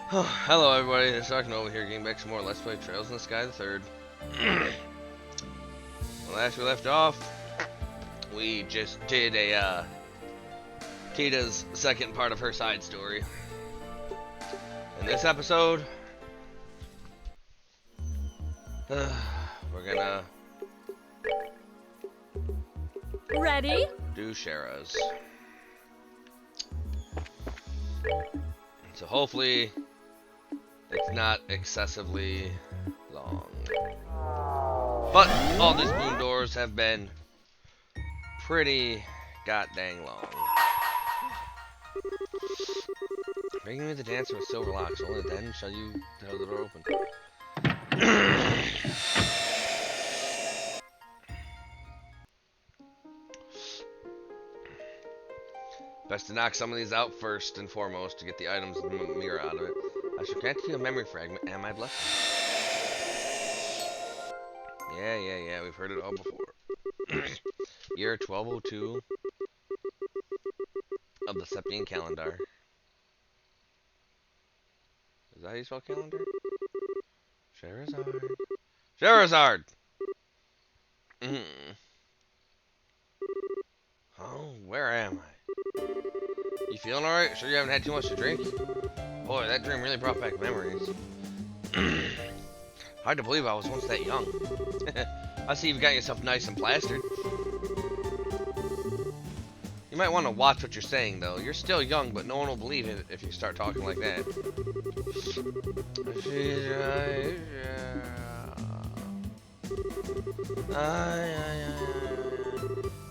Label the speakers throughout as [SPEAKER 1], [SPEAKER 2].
[SPEAKER 1] Hello everybody, it's Dark Nova here, getting back some more Let's Play Trails in the Sky the Third. Last we left off, we just did a Tita's second part of her side story. In this episode, we're gonna
[SPEAKER 2] Ready?
[SPEAKER 1] do Shara's. So hopefully it's not excessively long. But all these moon doors have been pretty god dang long. Bring me the dancer with silver locks. Only then shall you have the door open. Best to knock some of these out first and foremost to get the items and the mirror out of it. I shall grant you a memory fragment and my blessing. Yeah, we've heard it all before. Year 1202 of the Septian calendar. Is that how you spell calendar? Charizard. Charizard! Oh, where am I? You feeling alright? Sure you haven't had too much to drink? Boy, that dream really brought back memories. Hard to believe I was once that young. I see you've got yourself nice and plastered. You might want to watch what you're saying, though. You're still young, but no one will believe it if you start talking like that.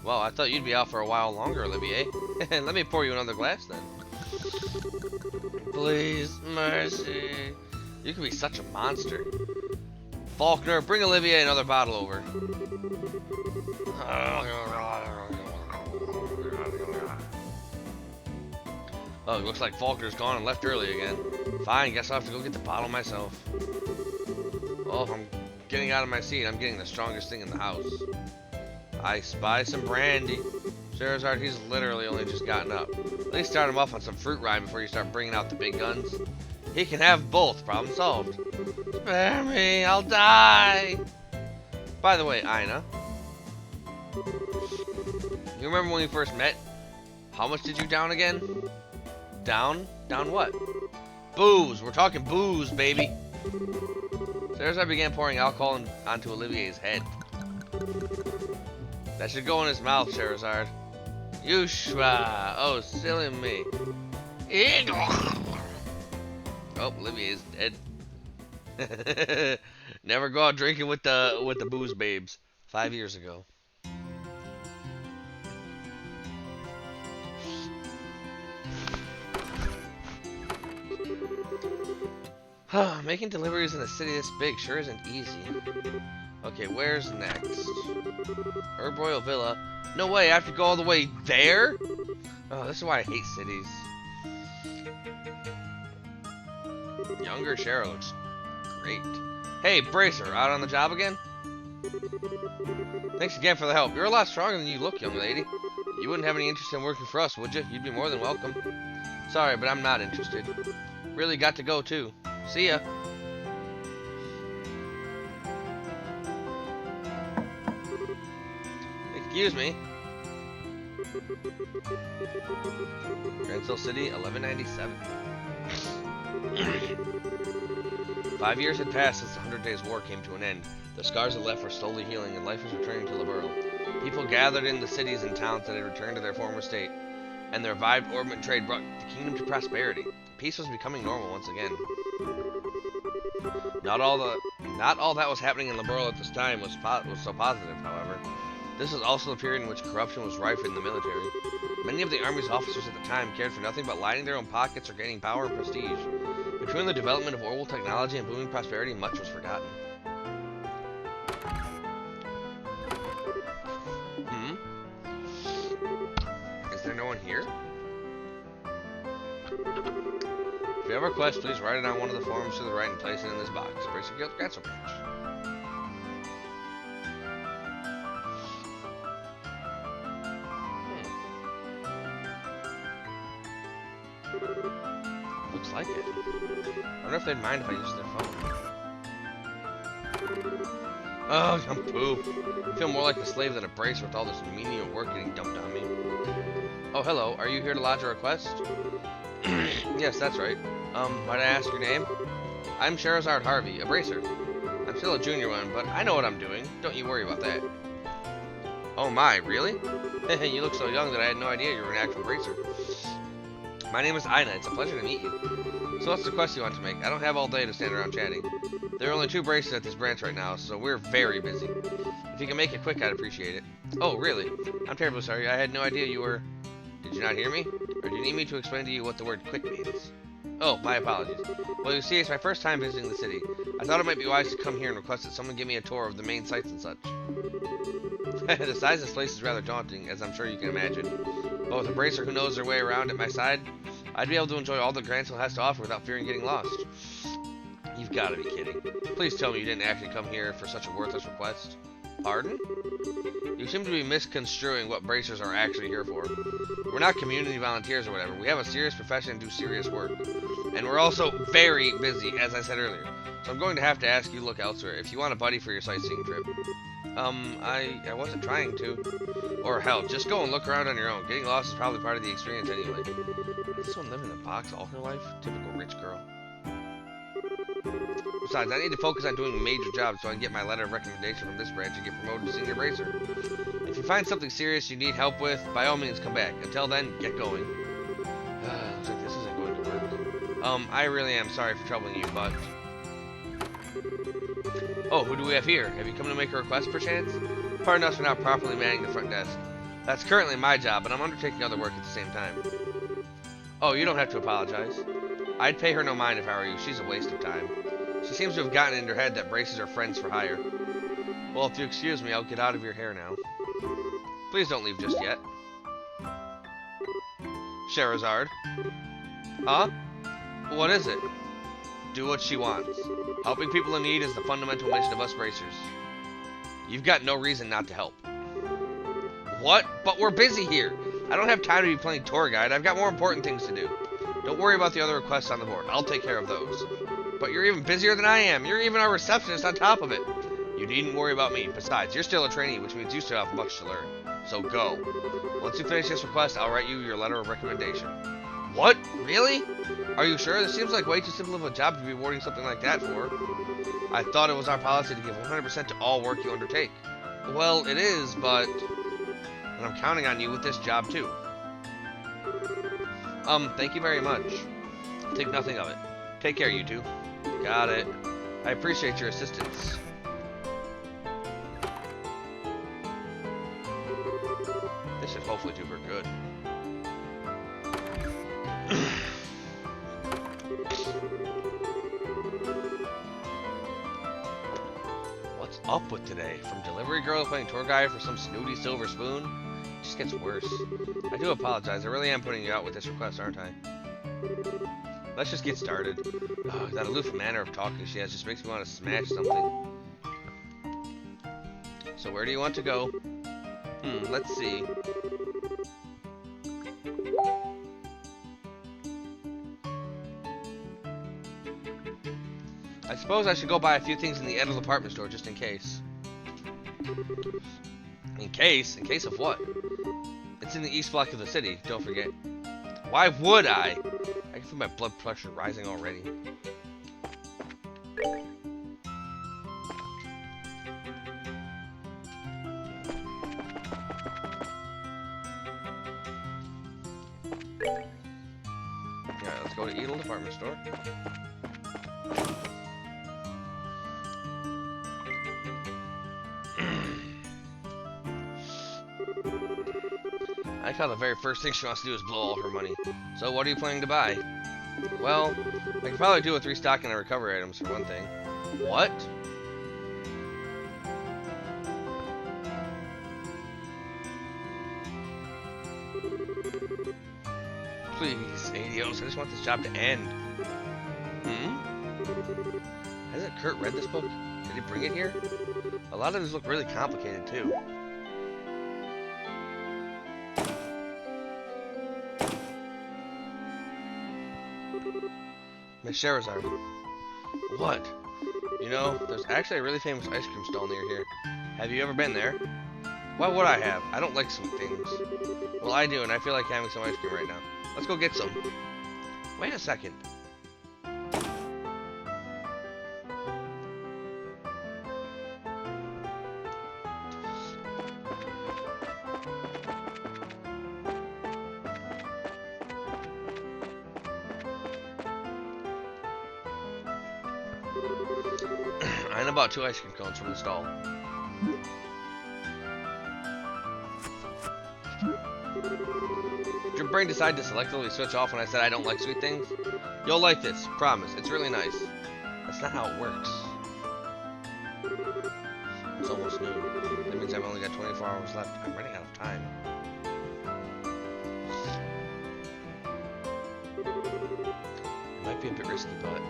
[SPEAKER 1] Well, I thought you'd be out for a while longer, Olivier. Let me pour you another glass, then. Please, mercy. You can be such a monster. Faulkner, bring Olivier another bottle over. Oh, it looks like Faulkner's gone and left early again. Fine, guess I'll have to go get the bottle myself. Oh, I'm getting out of my seat. I'm getting the strongest thing in the house. I spy some brandy. Charizard, he's literally only just gotten up. At least start him off on some fruit ride before you start bringing out the big guns. He can have both. Problem solved. Spare me, I'll die. By the way, Aina, you remember when we first met? How much did you down again? Down? Down what? Booze. We're talking booze, baby. Charizard began pouring alcohol onto Olivier's head. That should go in his mouth, Charizard. Yushua! Oh, silly me. Oh, Olivier's dead. Never go out drinking with the booze babes. 5 years ago. Making deliveries in a city this big sure isn't easy. Okay, where's next? Herb Royal Villa. No way, I have to go all the way there? Oh, this is why I hate cities. Younger Shara looks great. Hey, Bracer, out on the job again? Thanks again for the help. You're a lot stronger than you look, young lady. You wouldn't have any interest in working for us, would you? You'd be more than welcome. Sorry, but I'm not interested. Really got to go, too. See ya. Excuse me. Gransel City, 1197. 5 years had passed since the 100 Days War came to an end. The scars it left were slowly healing, and life was returning to Liberl. People gathered in the cities and towns that had returned to their former state, and the revived orbit trade brought the kingdom to prosperity. Peace was becoming normal once again. Not all that was happening in Liberl at this time was so positive, however. This was also the period in which corruption was rife in the military. Many of the army's officers at the time cared for nothing but lining their own pockets or gaining power and prestige. Between the development of oral technology and booming prosperity, much was forgotten. Is there no one here? If you have a request, please write it on one of the forms to the right and place it in this box. Bracer Guild Gransel Branch. Looks like it. I wonder if they'd mind if I use their phone. Oh, I'm poop. I feel more like a slave than a bracer with all this menial work getting dumped on me. Oh, hello. Are you here to lodge a request? Yes, that's right. Might I ask your name? I'm Sherazard Harvey, a bracer. I'm still a junior one, but I know what I'm doing. Don't you worry about that. Oh my, really? You look so young that I had no idea you were an actual bracer. My name is Ina. It's a pleasure to meet you. So what's the quest you want to make? I don't have all day to stand around chatting. There are only 2 bracers at this branch right now, so we're very busy. If you can make it quick, I'd appreciate it. Oh, really? I'm terribly sorry. I had no idea you were... Did you not hear me? Or do you need me to explain to you what the word quick means? Oh, my apologies. Well, you see, it's my first time visiting the city. I thought it might be wise to come here and request that someone give me a tour of the main sites and such. The size of this place is rather daunting, as I'm sure you can imagine. But with a bracer who knows their way around at my side, I'd be able to enjoy all that Grantsville has to offer without fearing getting lost. You've got to be kidding. Please tell me you didn't actually come here for such a worthless request. Pardon? You seem to be misconstruing what bracers are actually here for. We're not community volunteers or whatever. We have a serious profession and do serious work. And we're also very busy, as I said earlier. So I'm going to have to ask you to look elsewhere if you want a buddy for your sightseeing trip. I wasn't trying to. Or hell, just go and look around on your own. Getting lost is probably part of the experience anyway. Has this one lived in a box all her life? Typical rich girl. Besides, I need to focus on doing major jobs so I can get my letter of recommendation from this branch and get promoted to senior bracer. If you find something serious you need help with, by all means come back. Until then, get going. Looks like this isn't going to work. I really am sorry for troubling you, but... Oh, who do we have here? Have you come to make a request, perchance? Pardon us for not properly manning the front desk. That's currently my job, but I'm undertaking other work at the same time. Oh, you don't have to apologize. I'd pay her no mind if I were you. She's a waste of time. She seems to have gotten in her head that braces are friends for hire. Well, if you excuse me, I'll get out of your hair now. Please don't leave just yet. Sherazard. Huh? What is it? Do what she wants. Helping people in need is the fundamental mission of us bracers. You've got no reason not to help. What? But we're busy here. I don't have time to be playing tour guide. I've got more important things to do. Don't worry about the other requests on the board. I'll take care of those. But you're even busier than I am. You're even our receptionist on top of it. You needn't worry about me. Besides, you're still a trainee, which means you still have much to learn. So go. Once you finish this request, I'll write you your letter of recommendation. What? Really? Are you sure? This seems like way too simple of a job to be awarding something like that for. I thought it was our policy to give 100% to all work you undertake. Well, it is, but... And I'm counting on you with this job, too. Thank you very much. Think nothing of it. Take care, you two. Got it. I appreciate your assistance. This should hopefully do her good. What's up with today? From delivery girl playing tour guide for some snooty silver spoon? It just gets worse. I do apologize. I really am putting you out with this request, aren't I? Let's just get started. Oh, that aloof manner of talking she has just makes me want to smash something. So where do you want to go? Let's see. I suppose I should go buy a few things in the Edel department store just in case. In case? In case of what? It's in the east block of the city, don't forget. Why would I? I can feel my blood pressure rising already. Alright, let's go to Edel department store. I like how the very first thing she wants to do is blow all her money. So what are you planning to buy? Well, I could probably do with restocking the recovery items for one thing. What? Please, Adios, I just want this job to end. Hasn't Kurt read this book? Did he bring it here? A lot of these look really complicated too. Miss Sherazard. What? You know, there's actually a really famous ice cream stall near here. Have you ever been there? Why would I have? I don't like sweet things. Well, I do, and I feel like having some ice cream right now. Let's go get some. Wait a second. I know about 2 ice cream cones from the stall. Did your brain decide to selectively switch off when I said I don't like sweet things? You'll like this, promise. It's really nice. That's not how it works. It's almost noon. That means I've only got 24 hours left. I'm running out of time. It might be a bit risky, but...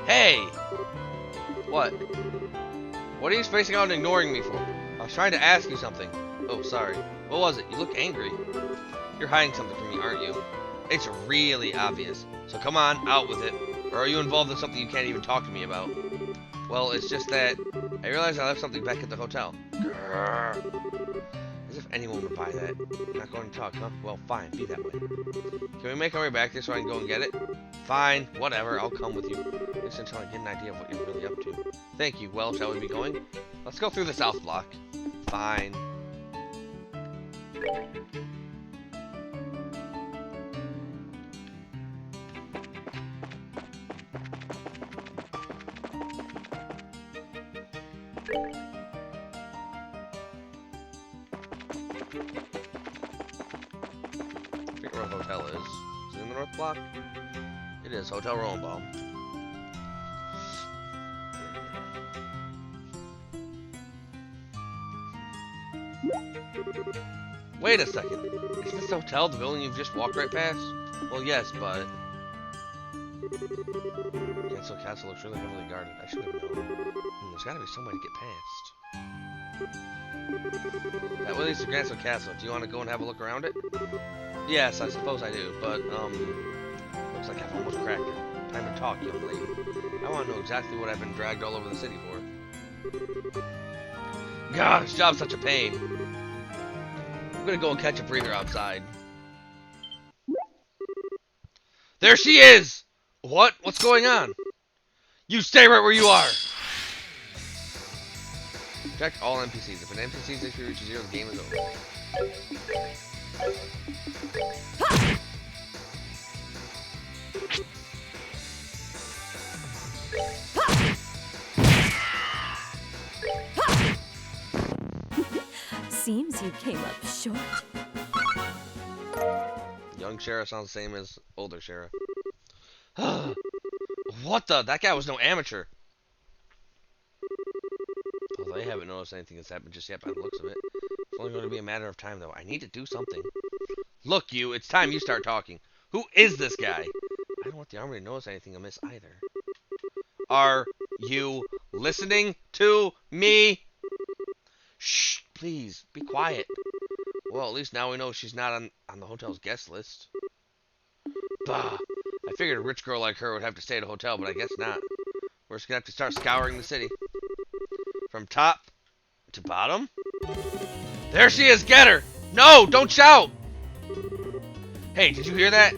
[SPEAKER 1] Hey! What? What are you spacing out and ignoring me for? I was trying to ask you something. Oh, sorry. What was it? You look angry. You're hiding something from me, aren't you? It's really obvious. So come on, out with it. Or are you involved in something you can't even talk to me about? Well, it's just that I realized I left something back at the hotel. Grrr. As if anyone would buy that. You're not going to talk, huh? Well, fine, be that way. Can we make our way back there so I can go and get it? Fine, whatever, I'll come with you. At least until I get an idea of what you're really up to. Thank you. Well, shall we be going? Let's go through the south block. Fine. I forget where the hotel is. Is it in the north block? It is. Hotel Rosenbaum. Wait a second. Is this hotel the building you've just walked right past? Well, yes, but... Grancel Castle looks really heavily guarded. I should have known. There's gotta be some way to get past. That way leads to Grancel Castle. Do you want to go and have a look around it? Yes, I suppose I do, but, looks like I've almost cracked it. Time to talk, young lady. I want to know exactly what I've been dragged all over the city for. God, this job's such a pain. I'm gonna go and catch a breather outside. There she is! What? What's going on? You stay right where you are! Check all NPCs. If an NPC's issue reaches 0, the game is over.
[SPEAKER 2] Seems you came up short.
[SPEAKER 1] Young Sheriff sounds the same as older Sheriff. What the? That guy was no amateur. Although I haven't noticed anything that's happened just yet by the looks of it. It's only going to be a matter of time, though. I need to do something. Look, you. It's time you start talking. Who is this guy? I don't want the army to notice anything amiss either. Are you listening to me? Shh, please, be quiet. Well, at least now we know she's not on the hotel's guest list. Bah, I figured a rich girl like her would have to stay at a hotel, but I guess not. We're just gonna have to start scouring the city. From top to bottom? There she is, get her! No, don't shout! Hey, did you hear that?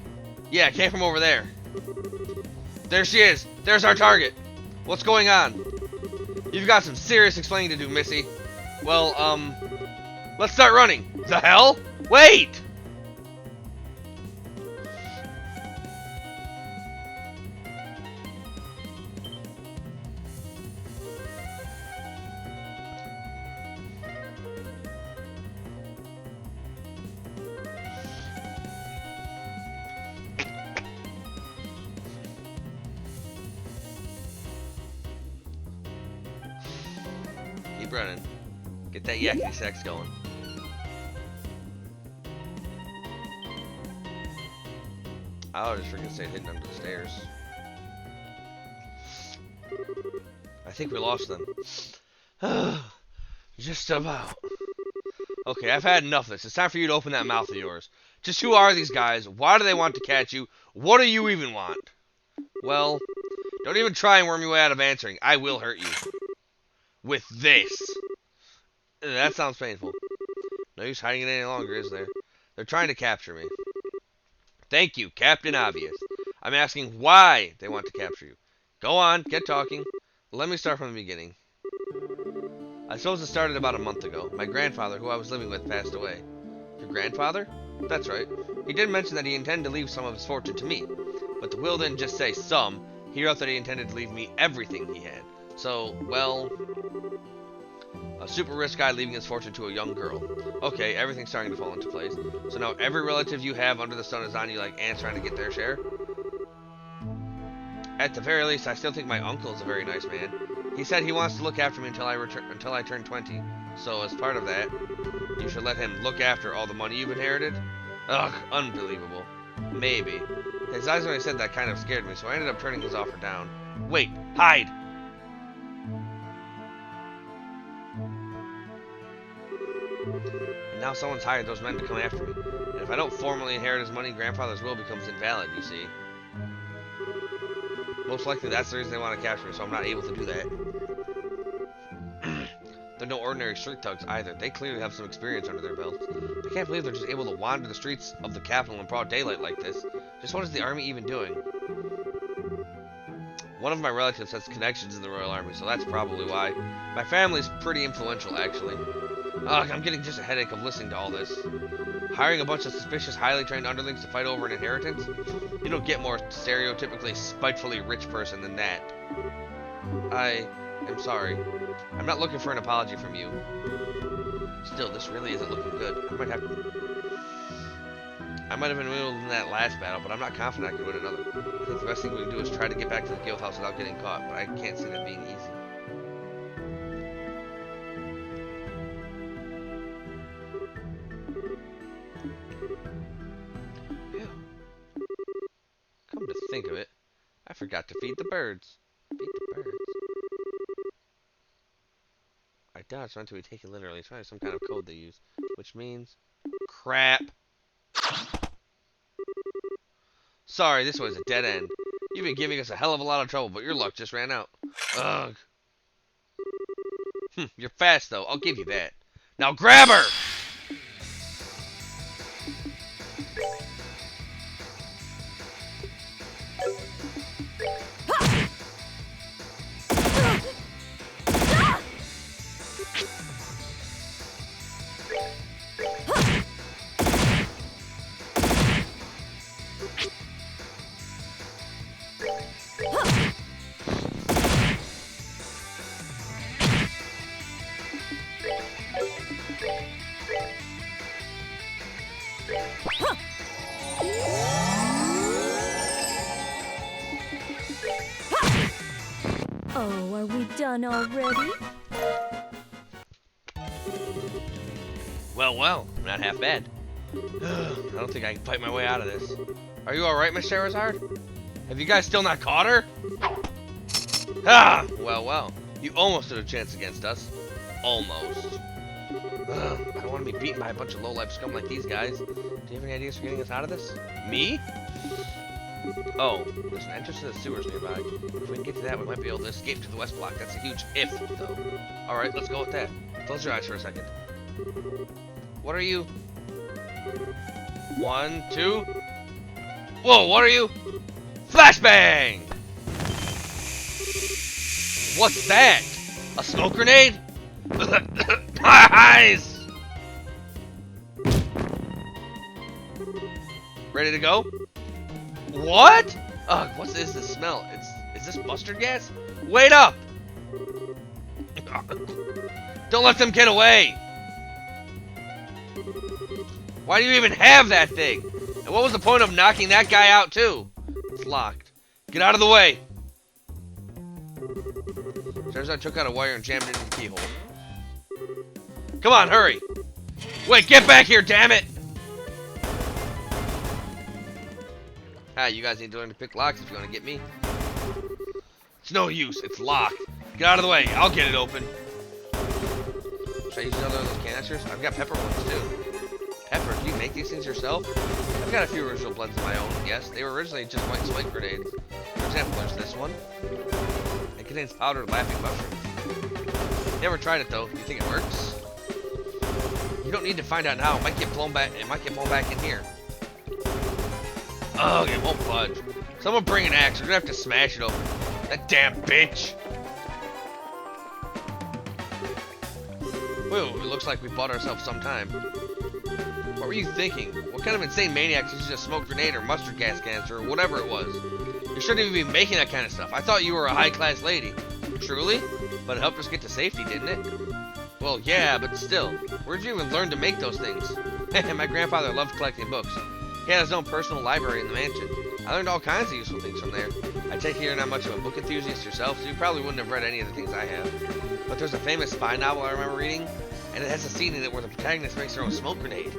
[SPEAKER 1] Yeah, it came from over there. There she is, there's our target. What's going on? You've got some serious explaining to do, Missy. Well, let's start running. The hell? Wait! Keep running. Get that yakety sex going. I was just freaking stayed hidden under the stairs. I think we lost them. Just about. Okay, I've had enough of this. It's time for you to open that mouth of yours. Just who are these guys? Why do they want to catch you? What do you even want? Well, Don't even try and worm your way out of answering. I will hurt you. With this. That sounds painful. No use hiding it any longer, is there? They're trying to capture me. Thank you, Captain Obvious. I'm asking why they want to capture you. Go on, get talking. Let me start from the beginning. I suppose it started about a month ago. My grandfather, who I was living with, passed away. Your grandfather? That's right. He did mention that he intended to leave some of his fortune to me. But the will didn't just say some. He wrote that he intended to leave me everything he had. So, well... a super rich guy leaving his fortune to a young girl. Okay, everything's starting to fall into place. So now every relative you have under the sun is on you like ants trying to get their share? At the very least, I still think my uncle is a very nice man. He said he wants to look after me until I turn 20. So as part of that, you should let him look after all the money you've inherited? Ugh, unbelievable. Maybe. His eyes when he said that kind of scared me, so I ended up turning his offer down. Wait, hide! And now someone's hired those men to come after me. And if I don't formally inherit his money, grandfather's will becomes invalid, you see. Most likely that's the reason they want to capture me, so I'm not able to do that. They're no ordinary street thugs either. They clearly have some experience under their belts. I can't believe they're just able to wander the streets of the capital in broad daylight like this. Just what is the army even doing? One of my relatives has connections in the Royal Army, so that's probably why. My family's pretty influential, actually. Ugh, I'm getting just a headache of listening to all this. Hiring a bunch of suspicious, highly trained underlings to fight over an inheritance? You don't get more stereotypically, spitefully rich person than that. I am sorry. I'm not looking for an apology from you. Still, this really isn't looking good. I might have been able to win that last battle, but I'm not confident I could win another. I think the best thing we can do is try to get back to the guild house without getting caught, but I can't see that being easy. Come to think of it, I forgot to feed the birds. Feed the birds? I doubt it's meant to be taken literally. It's probably some kind of code they use. Which means... crap! Sorry, this was a dead end. You've been giving us a hell of a lot of trouble, but your luck just ran out. Ugh. You're fast, though. I'll give you that. Now grab her!
[SPEAKER 2] Oh, are we done already?
[SPEAKER 1] Well, not half bad. I don't think I can fight my way out of this. Are you alright, Miss Charizard? Have you guys still not caught her? Ah! Well. You almost stood a chance against us. Almost. I don't want to be beaten by a bunch of low-life scum like these guys. Do you have any ideas for getting us out of this? Me? Oh, there's an entrance to the sewers nearby. If we can get to that, we might be able to escape to the west block. That's a huge if, though. Alright, let's go with that. Close your eyes for a second. What are you? 1, 2... Whoa, what are you? Flashbang! What's that? A smoke grenade? My eyes! Ready to go? What? Ugh, what is this smell? Is this mustard gas? Wait up! Don't let them get away! Why do you even have that thing? And what was the point of knocking that guy out too? It's locked. Get out of the way! Turns out I took out a wire and jammed it in the keyhole. Come on, hurry! Wait, get back here, damn it! Ah, you guys need to learn to pick locks if you want to get me. It's no use, it's locked. Get out of the way, I'll get it open. Should I use another of those canisters? I've got pepper ones too. Pepper, do you make these things yourself? I've got a few original blends of my own, yes. They were originally just white smoke grenades. For example, there's this one. It contains powdered laughing mushrooms. Never tried it though. You think it works? You don't need to find out now. It might get blown back in here. Ugh, it won't budge. Someone bring an axe. We're gonna have to smash it open. That damn bitch. Whoa, it looks like we bought ourselves some time. What were you thinking? What kind of insane maniacs used a smoke grenade or mustard gas canister or whatever it was? You shouldn't even be making that kind of stuff. I thought you were a high-class lady. Truly? But it helped us get to safety, didn't it? Well, yeah, but still. Where'd you even learn to make those things? My grandfather loved collecting books. He had his own personal library in the mansion. I learned all kinds of useful things from there. I take it you're not much of a book enthusiast yourself, so you probably wouldn't have read any of the things I have. But there's a famous spy novel I remember reading, and it has a scene in it where the protagonist makes her own smoke grenade.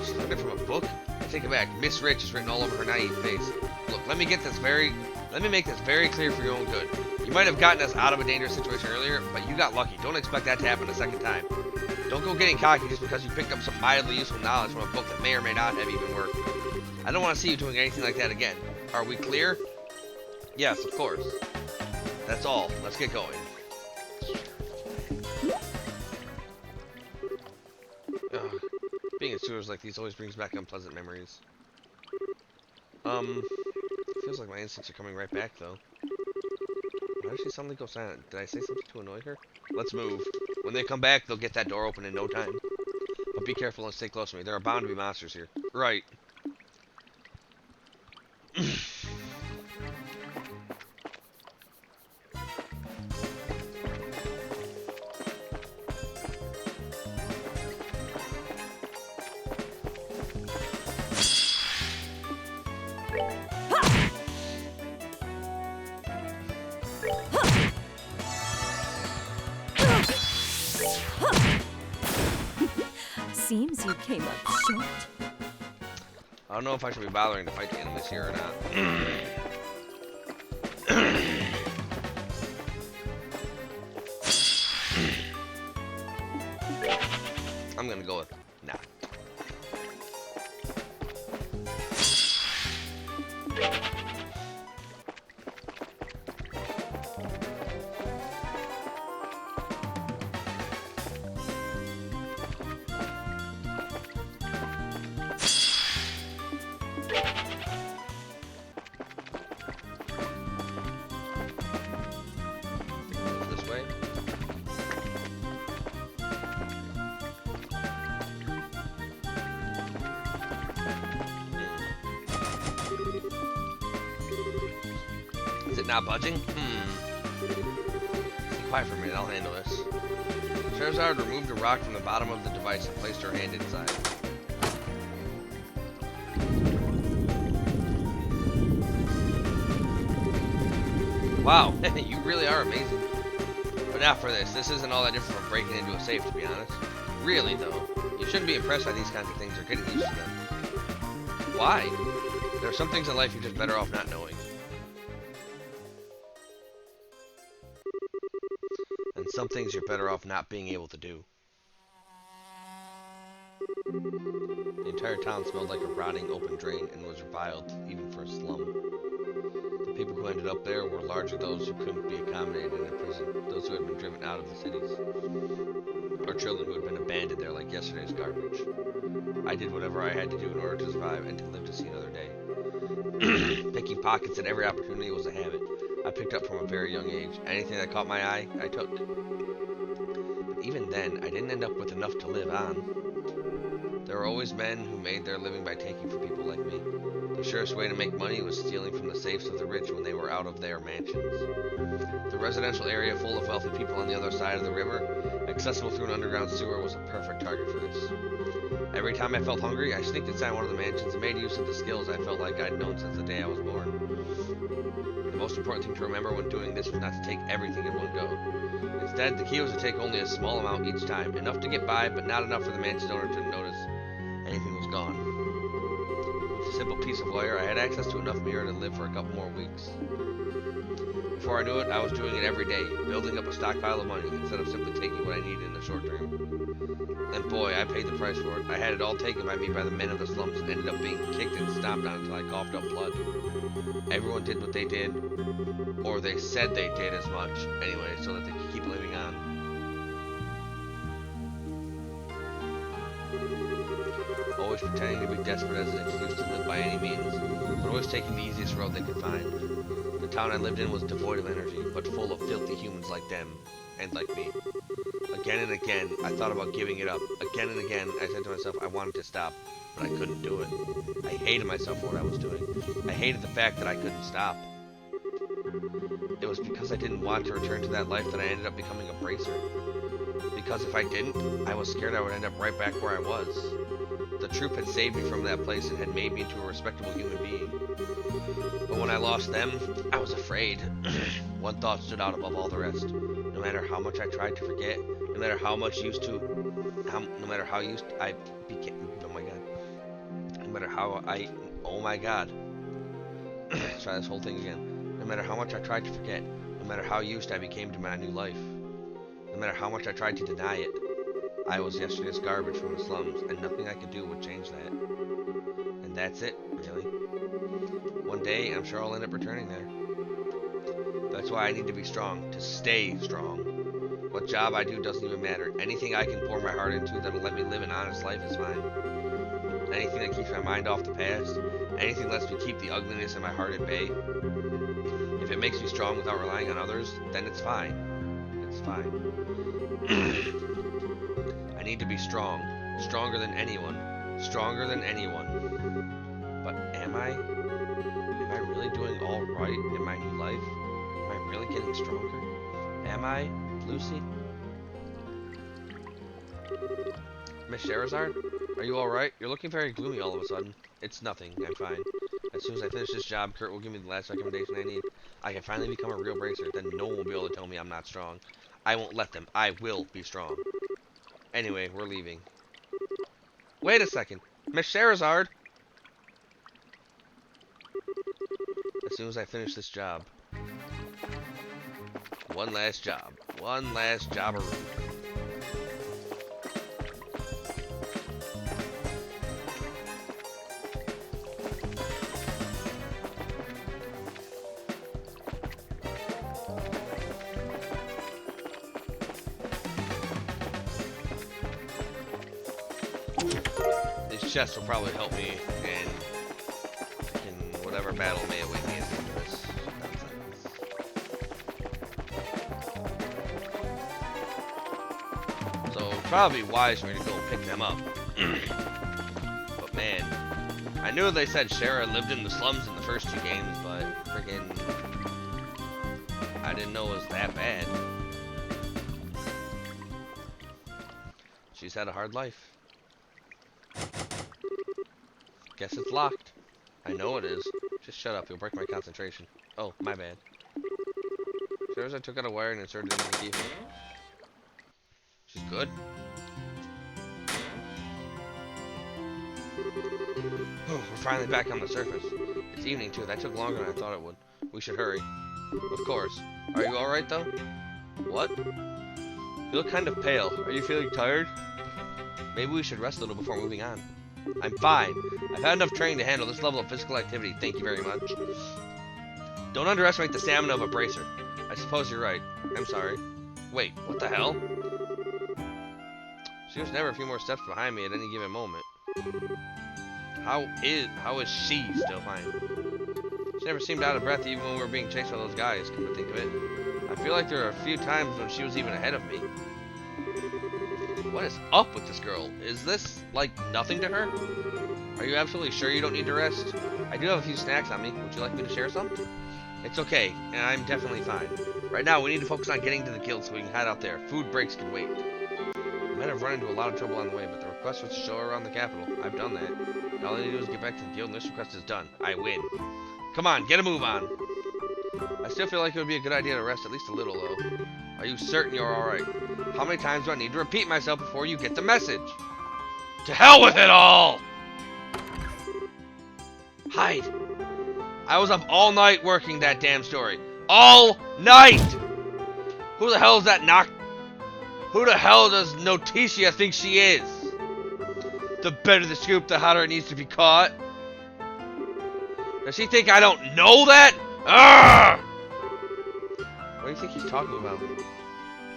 [SPEAKER 1] She learned it from a book? I take it back. Miss Rich is written all over her naive face. Look, let me make this very clear for your own good. You might have gotten us out of a dangerous situation earlier, but you got lucky. Don't expect that to happen a second time. Don't go getting cocky just because you picked up some mildly useful knowledge from a book that may or may not have even worked. I don't want to see you doing anything like that again. Are we clear? Yes, of course. That's all. Let's get going. Ugh. Being in sewers like these always brings back unpleasant memories. Feels like my instincts are coming right back though. Why did she suddenly go silent? Did I say something to annoy her? Let's move. When they come back, they'll get that door open in no time. But be careful and stay close to me. There are bound to be monsters here. Right.
[SPEAKER 2] Seems you came up short.
[SPEAKER 1] I don't know if I should be bothering to fight the enemies here or not. I'm gonna go with nah. This way. Is it not budging? Stay quiet for a minute, I'll handle this. Charizard removed a rock from the bottom of the device and placed her hand inside. Wow, you really are amazing. But now for this. This isn't all that different from breaking into a safe, to be honest. Really, though. You shouldn't be impressed by these kinds of things or getting used to them. Why? There are some things in life you're just better off not knowing. And some things you're better off not being able to do. The entire town smelled like a rotting open drain and was reviled, even for a slum. The people who ended up there were largely those who couldn't be accommodated in a prison, those who had been driven out of the cities, or children who had been abandoned there like yesterday's garbage. I did whatever I had to do in order to survive and to live to see another day. Picking pockets at every opportunity was a habit I picked up from a very young age. Anything that caught my eye, I took. But even then, I didn't end up with enough to live on. There were always men who made their living by taking from people like me. The surest way to make money was stealing from the safes of the rich when they were out of their mansions. The residential area full of wealthy people on the other side of the river, accessible through an underground sewer, was a perfect target for this. Every time I felt hungry, I sneaked inside one of the mansions and made use of the skills I felt like I'd known since the day I was born. The most important thing to remember when doing this was not to take everything in one go. Instead, the key was to take only a small amount each time, enough to get by, but not enough for the mansion's owner to notice anything was gone. With a simple piece of wire, I had access to enough mirror to live for a couple more weeks. Before I knew it, I was doing it every day, building up a stockpile of money instead of simply taking what I needed in the short term. And boy, I paid the price for it. I had it all taken by me by the men of the slums and ended up being kicked and stomped on until I coughed up blood. Everyone did what they did, or they said they did as much, anyway, so that they could keep living on. Always pretending to be desperate as an excuse to live by any means, but always taking the easiest road they could find. The town I lived in was devoid of energy, but full of filthy humans like them, and like me. Again and again, I thought about giving it up. Again and again, I said to myself I wanted to stop, but I couldn't do it. I hated myself for what I was doing. I hated the fact that I couldn't stop. It was because I didn't want to return to that life that I ended up becoming a bracer. Because if I didn't, I was scared I would end up right back where I was. The troop had saved me from that place and had made me into a respectable human being. But when I lost them, I was afraid. One thought stood out above all the rest. No matter how much I tried to forget, no matter how much no matter how used I became, oh my god. No matter how I, oh my god. Let's try this whole thing again. No matter how much I tried to forget, no matter how used I became to my new life, no matter how much I tried to deny it, I was yesterday's garbage from the slums, and nothing I could do would change that. And that's it, really. One day, I'm sure I'll end up returning there. That's why I need to be strong, to stay strong. What job I do doesn't even matter. Anything I can pour my heart into that'll let me live an honest life is fine. Anything that keeps my mind off the past, anything lets me keep the ugliness in my heart at bay. If it makes me strong without relying on others, then it's fine. It's fine. I need to be strong. Stronger than anyone. Stronger than anyone. But am I? Am I really doing all right in my new life? Am I really getting stronger? Am I, Lucy? Miss Sherazard? Are you alright? You're looking very gloomy all of a sudden. It's nothing. I'm fine. As soon as I finish this job, Kurt will give me the last recommendation I need. I can finally become a real bracer. Then no one will be able to tell me I'm not strong. I won't let them. I will be strong. Anyway, we're leaving. Wait a second. Miss Sherazard! As soon as I finish this job. One last job. One last jobberoo. These chests will probably help me in whatever battle may await me at the end of this nonsense. So it'd probably be wise for me to go pick them up. But man, I knew they said Shara lived in the slums in the first two games, but friggin' I didn't know it was that bad. She's had a hard life. Guess it's locked. I know it is. Just shut up, you'll break my concentration. Oh, my bad. Sure as I took out a wire and inserted it in the keyhole. She's good. We're finally back on the surface. It's evening too, that took longer than I thought it would. We should hurry. Of course. Are you alright though? What? You look kind of pale. Are you feeling tired? Maybe we should rest a little before moving on. I'm fine. I've had enough training to handle this level of physical activity, thank you very much. Don't underestimate the stamina of a bracer. I suppose you're right. I'm sorry. Wait, what the hell? She was never a few more steps behind me at any given moment. How is she still fine? She never seemed out of breath even when we were being chased by those guys, come to think of it. I feel like there were a few times when she was even ahead of me. What is up with this girl? Is this, like, nothing to her? Are you absolutely sure you don't need to rest? I do have a few snacks on me. Would you like me to share some? It's okay, and I'm definitely fine. Right now, we need to focus on getting to the guild so we can head out there. Food breaks can wait. I might have run into a lot of trouble on the way, but the request was to show her around the capital. I've done that. And all I need to do is get back to the guild, and this request is done. I win. Come on, get a move on. I still feel like it would be a good idea to rest at least a little, though. Are you certain you're alright? How many times do I need to repeat myself before you get the message? To hell with it all! Hide. I was up all night working that damn story. All night! Who the hell is that Who the hell does Noticia think she is? The better the scoop, the hotter it needs to be caught. Does she think I don't know that? Arrgh! What do you think he's talking about?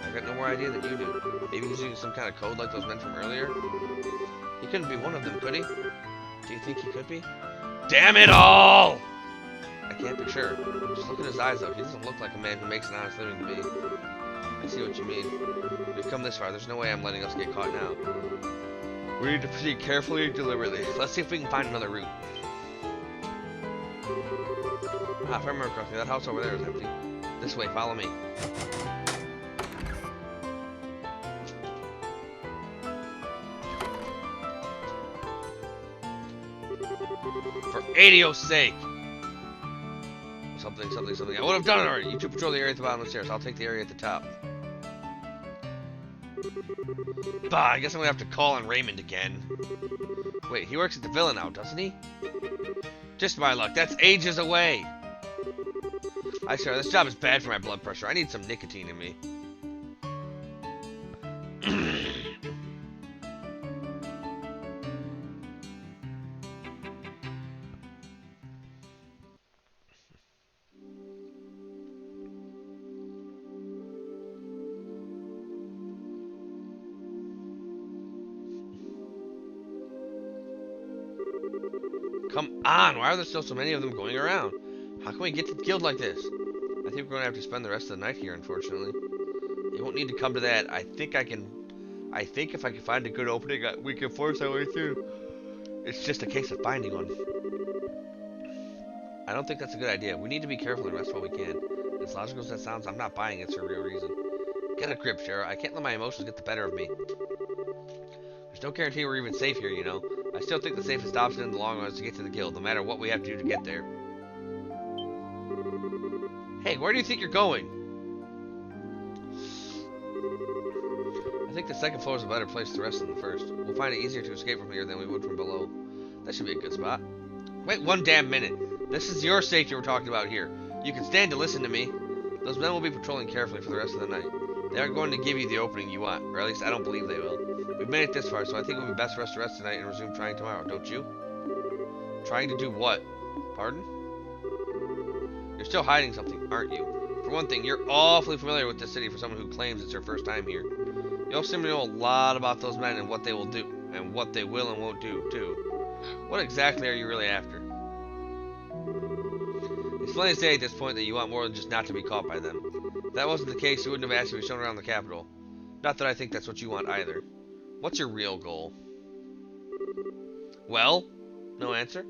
[SPEAKER 1] I got no more idea than you do. Maybe he's using some kind of code like those men from earlier? He couldn't be one of them, could he? Do you think he could be? Damn it all! I can't be sure. Just look at his eyes, though. He doesn't look like a man who makes an honest living to me. I see what you mean. We've come this far. There's no way I'm letting us get caught now. We need to proceed carefully and deliberately. Let's see if we can find another route. Ah, if I remember correctly, that house over there is empty. This way, follow me. For Adio's sake! Something. I would have done it already. You two patrol the area at the bottom of the stairs. I'll take the area at the top. Bah, I guess I'm gonna have to call on Raymond again. Wait, he works at the villa now, doesn't he? Just my luck. That's ages away. I swear, this job is bad for my blood pressure. I need some nicotine in me. Come on, why are there still so many of them going around? How can we get to the guild like this? I think we're going to have to spend the rest of the night here, unfortunately. You won't need to come to that. I think if I can find a good opening, we can force our way through. It's just a case of finding one. I don't think that's a good idea. We need to be careful and rest while we can. As logical as that sounds, I'm not buying it for a real reason. Get a grip, Shara. I can't let my emotions get the better of me. There's no guarantee we're even safe here, you know. I still think the safest option in the long run is to get to the guild, no matter what we have to do to get there. Hey, where do you think you're going? I think the second floor is a better place to rest than the first. We'll find it easier to escape from here than we would from below. That should be a good spot. Wait one damn minute. This is your safety we're talking about here. You can stand to listen to me. Those men will be patrolling carefully for the rest of the night. They aren't going to give you the opening you want, or at least I don't believe they will. We've made it this far, so I think it would be best for us to rest tonight and resume trying tomorrow, don't you? Trying to do what? Pardon? You're still hiding something, aren't you? For one thing, you're awfully familiar with this city for someone who claims it's her first time here. You also seem to know a lot about those men and what they will do, and what they will and won't do, too. What exactly are you really after? It's plain to say at this point that you want more than just not to be caught by them. If that wasn't the case, you wouldn't have asked to be shown around the capital. Not that I think that's what you want either. What's your real goal? Well, no answer.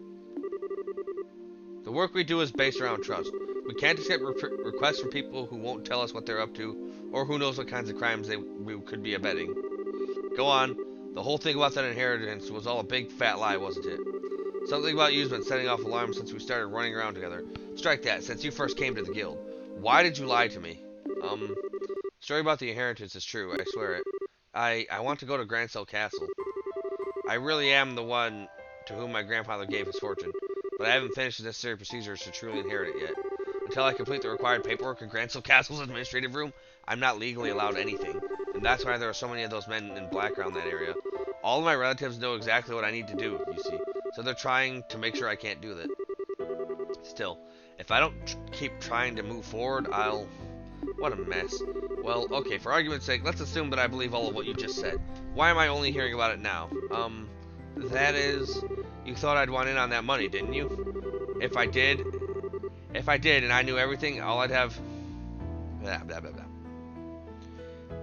[SPEAKER 1] The work we do is based around trust. We can't accept requests from people who won't tell us what they're up to, or who knows what kinds of crimes we could be abetting. Go on. The whole thing about that inheritance was all a big fat lie, wasn't it? Something about you've been setting off alarms since we started running around together. Strike that, since you first came to the guild. Why did you lie to me? Story about the inheritance is true, I swear it. I want to go to Grancel Castle. I really am the one to whom my grandfather gave his fortune, but I haven't finished the necessary procedures to truly inherit it yet. Until I complete the required paperwork in Grancel Castle's administrative room, I'm not legally allowed anything, and that's why there are so many of those men in black around that area. All of my relatives know exactly what I need to do, you see, so they're trying to make sure I can't do that. Still, if I don't keep trying to move forward, I'll... What a mess. Well, okay, for argument's sake, let's assume that I believe all of what you just said. Why am I only hearing about it now? That is... You thought I'd want in on that money, didn't you? If I did, and I knew everything, all I'd have... Blah, blah, blah, blah.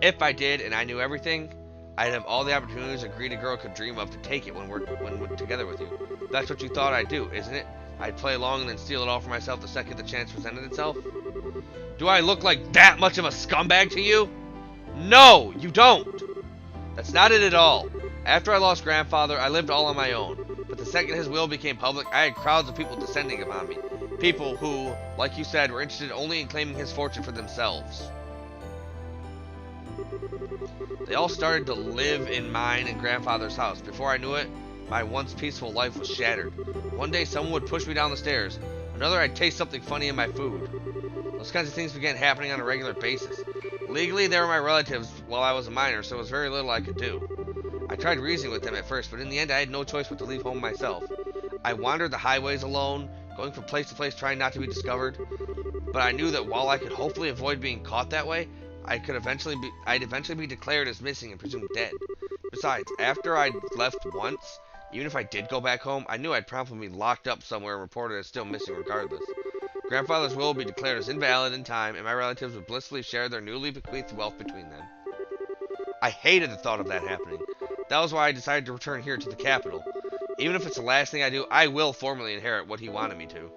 [SPEAKER 1] If I did, and I knew everything, I'd have all the opportunities a greedy girl could dream of to take it when we're together with you. That's what you thought I'd do, isn't it? I'd play along and then steal it all for myself the second the chance presented itself? Do I look like that much of a scumbag to you? No, you don't! That's not it at all. After I lost grandfather, I lived all on my own. But the second his will became public, I had crowds of people descending upon me. People who, like you said, were interested only in claiming his fortune for themselves. They all started to live in mine and grandfather's house. Before I knew it, my once peaceful life was shattered. One day someone would push me down the stairs. Another, I'd taste something funny in my food. Those kinds of things began happening on a regular basis. Legally, they were my relatives while I was a minor, so there was very little I could do. I tried reasoning with them at first, but in the end I had no choice but to leave home myself. I wandered the highways alone, going from place to place trying not to be discovered, but I knew that while I could hopefully avoid being caught that way, I'd eventually be declared as missing and presumed dead. Besides, after I'd left once, even if I did go back home, I knew I'd probably be locked up somewhere and reported as still missing regardless. Grandfather's will would be declared as invalid in time, and my relatives would blissfully share their newly bequeathed wealth between them. I hated the thought of that happening. That was why I decided to return here to the capital. Even if it's the last thing I do, I will formally inherit what he wanted me to.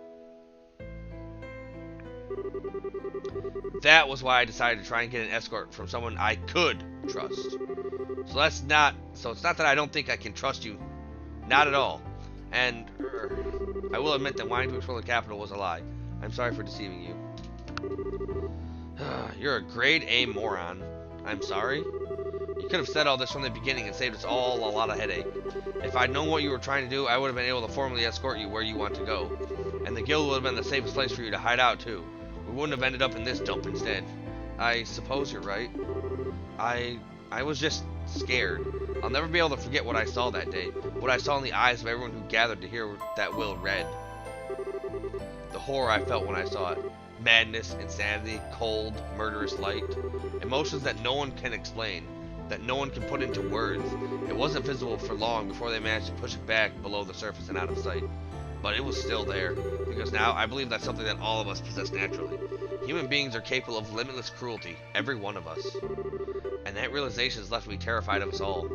[SPEAKER 1] That was why I decided to try and get an escort from someone I could trust. So it's not that I don't think I can trust you. Not at all. And I will admit that wanting to explore the capital was a lie. I'm sorry for deceiving you. You're a grade A moron. I'm sorry? You could have said all this from the beginning and saved us all a lot of headache. If I'd known what you were trying to do, I would have been able to formally escort you where you want to go. And the guild would have been the safest place for you to hide out too. We wouldn't have ended up in this dump instead. I suppose you're right. I was just scared. I'll never be able to forget what I saw that day. What I saw in the eyes of everyone who gathered to hear that will read. The horror I felt when I saw it. Madness, insanity, cold, murderous light. Emotions that no one can explain. That no one can put into words. It wasn't visible for long before they managed to push it back below the surface and out of sight. But it was still there. Because now I believe that's something that all of us possess naturally. Human beings are capable of limitless cruelty. Every one of us. And that realization has left me terrified of us all.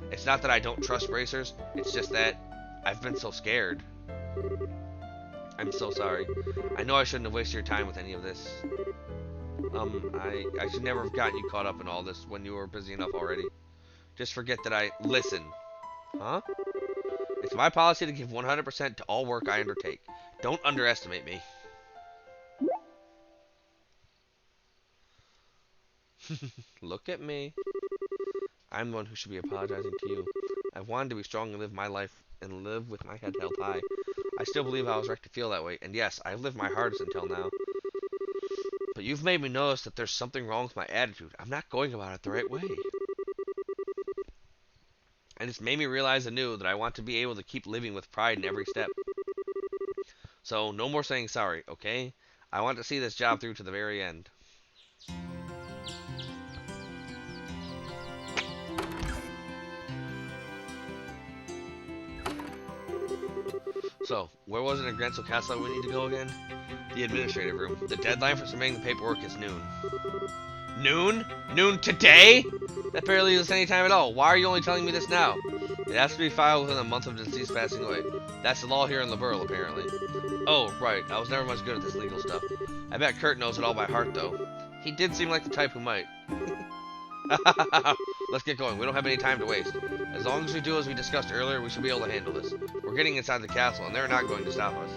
[SPEAKER 1] It's not that I don't trust bracers. It's just that I've been so scared. I'm so sorry. I know I shouldn't have wasted your time with any of this. I should never have gotten you caught up in all this when you were busy enough already. Just forget that I... Listen. Huh? It's my policy to give 100% to all work I undertake. Don't underestimate me. Look at me. I'm the one who should be apologizing to you. I've wanted to be strong and live my life and live with my head held high. I still believe I was right to feel that way, and yes, I've lived my hardest until now. But you've made me notice that there's something wrong with my attitude. I'm not going about it the right way. And it's made me realize anew that I want to be able to keep living with pride in every step. So, no more saying sorry, okay? I want to see this job through to the very end. So, where was it in Grancel Castle we need to go again? The administrative room. The deadline for submitting the paperwork is noon. Noon? Noon today? That barely leaves us any time at all. Why are you only telling me this now? It has to be filed within a month of the deceased passing away. That's the law here in Liberl, apparently. Oh, right. I was never much good at this legal stuff. I bet Kurt knows it all by heart, though. He did seem like the type who might. Let's get going. We don't have any time to waste. As long as we do as we discussed earlier, we should be able to handle this. We're getting inside the castle, and they're not going to stop us.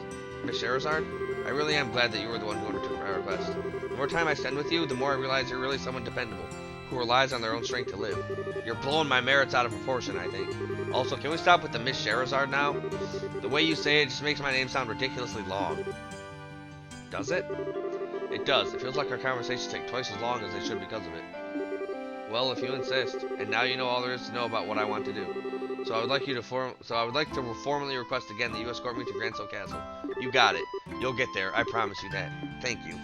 [SPEAKER 1] Miss Sherazard, I really am glad that you were the one who undertook my request. The more time I spend with you, the more I realize you're really someone dependable, who relies on their own strength to live. You're blowing my merits out of proportion, I think. Also, can we stop with the Miss Sherazard now? The way you say it just makes my name sound ridiculously long. Does it? It does. It feels like our conversations take twice as long as they should because of it. Well, if you insist, and now you know all there is to know about what I want to do. So I would like to formally request again that you escort me to Grancel Castle. You got it. You'll get there. I promise you that. Thank you.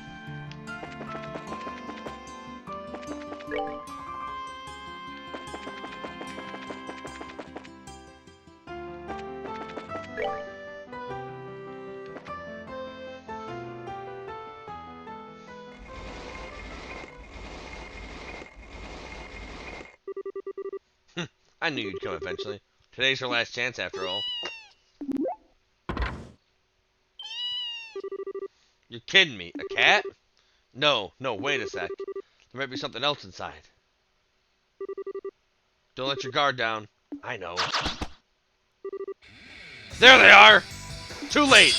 [SPEAKER 1] I knew you'd come eventually. Today's your last chance, after all. You're kidding me. A cat? No, wait a sec. There might be something else inside. Don't let your guard down. I know. There they are! Too late!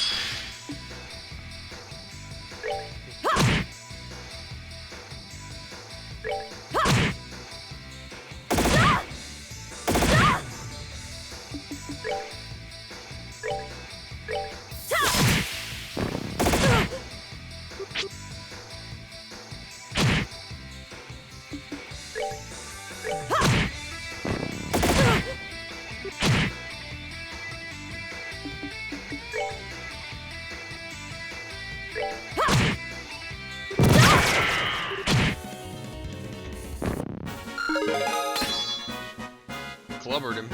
[SPEAKER 1] blubbered him.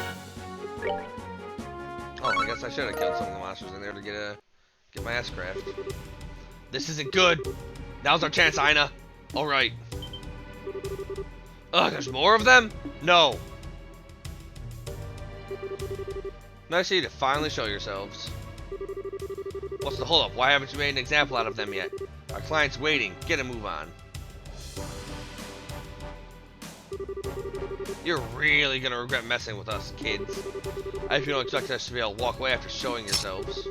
[SPEAKER 1] Oh, I guess I should have killed some of the monsters in there to get my ass craft. This isn't good. Now's our chance, Aina. All right. Ugh, there's more of them? No. Nice of you to finally show yourselves. What's the holdup? Why haven't you made an example out of them yet? Our client's waiting. Get a move on. You're really gonna regret messing with us, kids. I hope you don't expect us to be able to walk away after showing yourselves.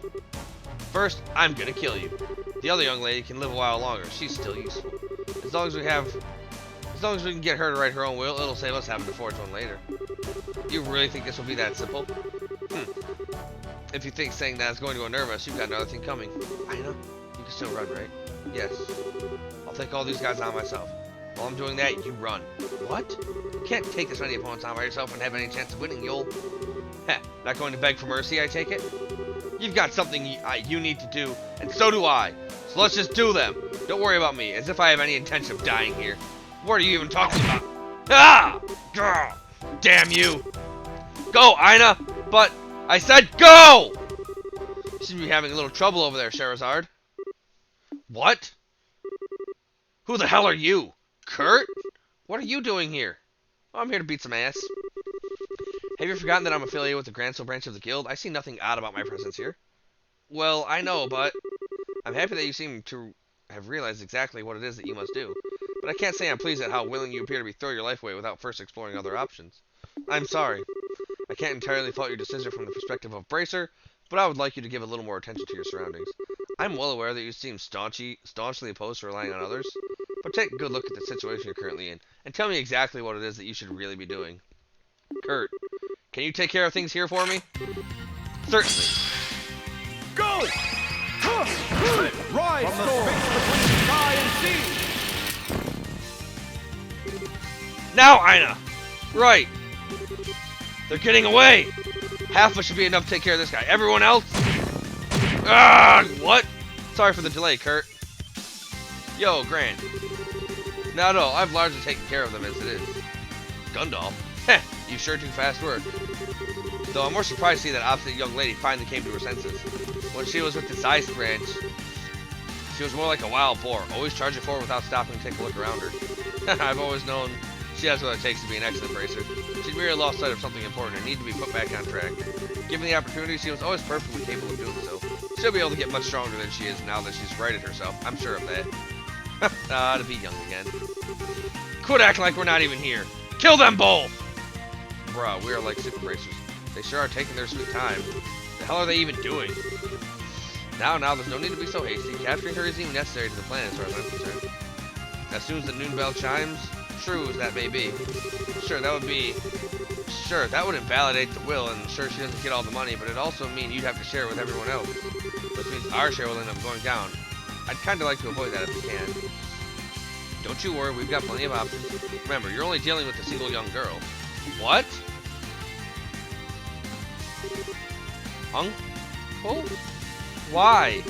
[SPEAKER 1] First, I'm gonna kill you. The other young lady can live a while longer. She's still useful. As long as we can get her to write her own will, it'll save us having to forge one later. You really think this will be that simple? If you think saying that is going to unnerve us, you've got another thing coming. I know. You can still run, right? Yes. I'll take all these guys on myself. While I'm doing that, you run. What? You can't take this many opponents on by yourself and have any chance of winning, you'll... Heh, not going to beg for mercy, I take it? You've got something you need to do, and so do I. So let's just do them. Don't worry about me, as if I have any intention of dying here. What are you even talking about? Ah! Grr! Damn you! Go, Aina! But I said go! You seem to be having a little trouble over there, Scheherazade. What? Who the hell are you? Kurt? What are you doing here? Oh, I'm here to beat some ass. Have you forgotten that I'm affiliated with the Grancel branch of the guild? I see nothing odd about my presence here. Well, I know, but I'm happy that you seem to have realized exactly what it is that you must do. But I can't say I'm pleased at how willing you appear to be throw your life away without first exploring other options. I'm sorry. I can't entirely fault your decision from the perspective of Bracer, but I would like you to give a little more attention to your surroundings. I'm well aware that you seem staunchly opposed to relying on others, but take a good look at the situation you're currently in, and tell me exactly what it is that you should really be doing. Kurt, can you take care of things here for me? Certainly.
[SPEAKER 3] Go! Rise from the space between sky and sea!
[SPEAKER 1] Now, Aina! Right. They're getting away! Half of us should be enough to take care of this guy. Everyone else? Ah, what? Sorry for the delay, Kurt. Yo, Grant. No, I've largely taken care of them as it is. Gundalf? Heh, you sure do fast work. Though I'm more surprised to see that opposite young lady finally came to her senses. When she was with the Zeiss branch, she was more like a wild boar, always charging forward without stopping to take a look around her. I've always known she has what it takes to be an excellent bracer. She'd merely lost sight of something important and needed to be put back on track. Given the opportunity, she was always perfectly capable of doing so. She'll be able to get much stronger than she is now that she's righted herself. I'm sure of that. To be young again. Quit acting like we're not even here. Kill them both! Bruh, we are like super bracers. They sure are taking their sweet time. The hell are they even doing? Now, there's no need to be so hasty. Capturing her isn't even necessary to the plan as far as I'm concerned. As soon as the noon bell chimes, true as that may be, sure, that would invalidate the will, and sure, she doesn't get all the money, but it'd also mean you'd have to share it with everyone else, which means our share will end up going down. I'd kind of like to avoid that if we can. Don't you worry, we've got plenty of options. Remember, you're only dealing with a single young girl. What? Uncle? Why?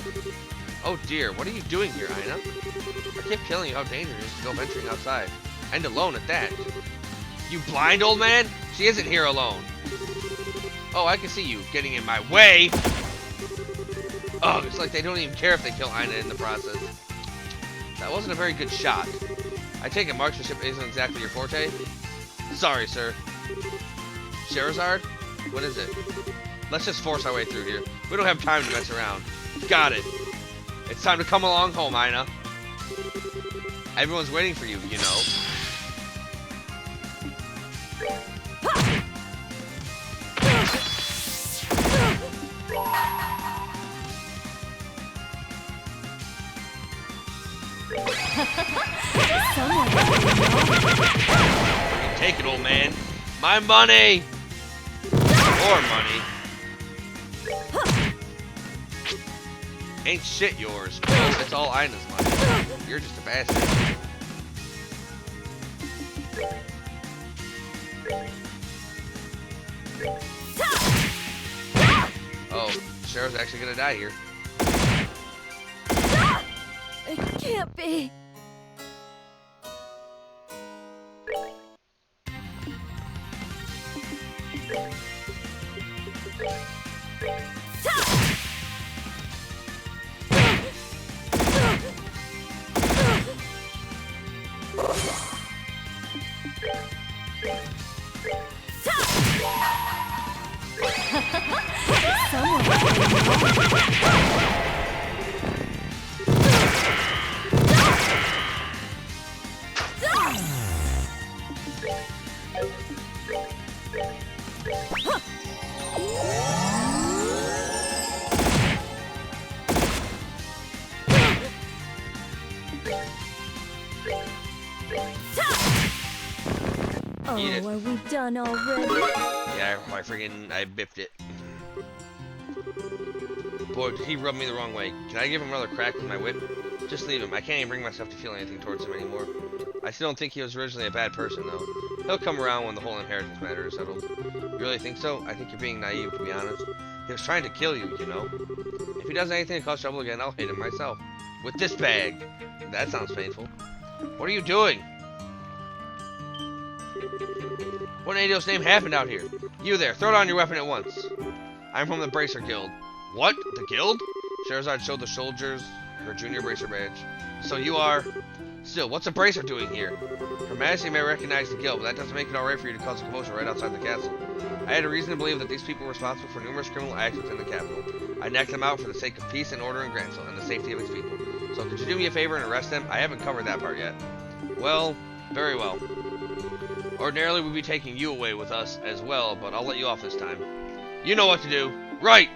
[SPEAKER 1] Oh dear, what are you doing here, Aina? I keep telling you how dangerous it is to go venturing outside. And alone at that. You blind old man? She isn't here alone. Oh, I can see you getting in my way. Oh, it's like they don't even care if they kill Aina in the process. That wasn't a very good shot. I take it marksmanship isn't exactly your forte? Sorry, sir. Scheherazade? What is it? Let's just force our way through here. We don't have time to mess around. Got it. It's time to come along home, Aina. Everyone's waiting for you, you know. Take it, old man. My money! Your money. Ain't shit yours. It's all Aina's money. You're just a bastard. Oh, Cheryl's actually gonna die here.
[SPEAKER 2] It can't be.
[SPEAKER 1] Eat it.
[SPEAKER 2] Oh, are we done already?
[SPEAKER 1] Yeah, I biffed it. Boy, he rubbed me the wrong way. Can I give him another crack with my whip? Just leave him. I can't even bring myself to feel anything towards him anymore. I still don't think he was originally a bad person, though. He'll come around when the whole inheritance matter is settled. You really think so? I think you're being naive, to be honest. He was trying to kill you, you know. If he does anything to cause trouble again, I'll hit him myself. With this bag. That sounds painful. What are you doing? What in Adio's name happened out here? You there, throw down your weapon at once. I'm from the Bracer Guild. What? The guild? Scheherazade showed the soldiers her junior bracer badge. So you are... Still, what's a bracer doing here? Her Majesty may recognize the guild, but that doesn't make it alright for you to cause a commotion right outside the castle. I had a reason to believe that these people were responsible for numerous criminal acts within the capital. I knocked them out for the sake of peace and order in Grancel and the safety of its people. So could you do me a favor and arrest them? I haven't covered that part yet. Well, very well. Ordinarily we'd be taking you away with us as well, but I'll let you off this time. You know what to do. Right!